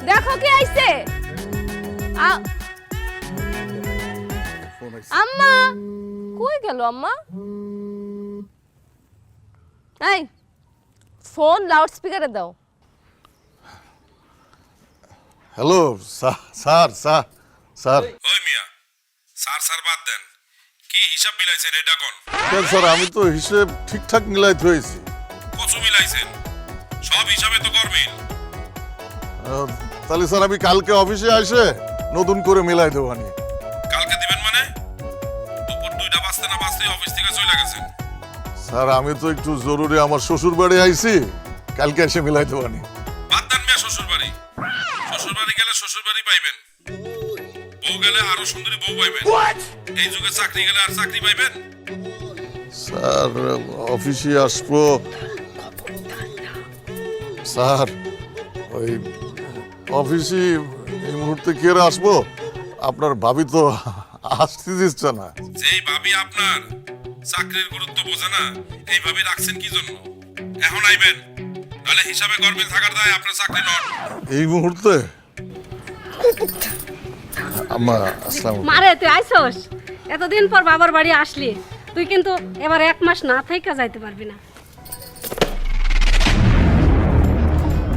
দেখো কি আইছে। আম্মা কই গেল আম্মা? এই ফোন লাউড স্পিকারে দাও। Hello sir sir sir. ওই মিয়া, স্যার স্যার বাদ দেন, কি হিসাব মিলাইছেন এটা কোন? কেন স্যার, আমি তো হিসেব ঠিকঠাক মিলাইতে হয়েছি। কচু মিলাইছেন, সব হিসাবে তো করবেন। তাহলে স্যার আমি কালকে অফিসে আসে নতুন করে মিলাই দেবানি। কালকে দিবেন মানে? দুপুর 2টা বাজতে না বাজতে অফিস থেকে চলে গেছেন। স্যার আমি তো একটু জরুরি আমার শ্বশুর বাড়ি আইছি, কালকে এসে মিলাই দেবানি। বাদ দেন মিয়া শ্বশুর বাড়ি। শ্বশুর বাড়ি গেলে শ্বশুর বাড়ি পাইবেন, বউ গেলে আরো সুন্দরী বউ পাইবেন। এই যুগে চাকরি গেলে আর চাকরি পাইবেন? স্যার অফিসে আসবো স্যার, ওই অফিসে এই মুহূর্তে কি আর আসবো? আপনার ভাবি তো আসতে দিচ্ছে না। যেই ভাবি আপনার চাকরির গুরুত্ব বোঝে না, এই ভাবি রাখছেন কি জন্য? এখন আইবেন, নাহলে হিসাবে গরমিল থাকার দায় আপনার চাকরি নন। এই মুহূর্তে আম্মা আসসালামু আলাইকুম। মারে তুই আইছস, এতদিন পর বাবার বাড়ি আসলি, তুই কিন্তু এবার 1 মাস না থাইকা যাইতে পারবি না।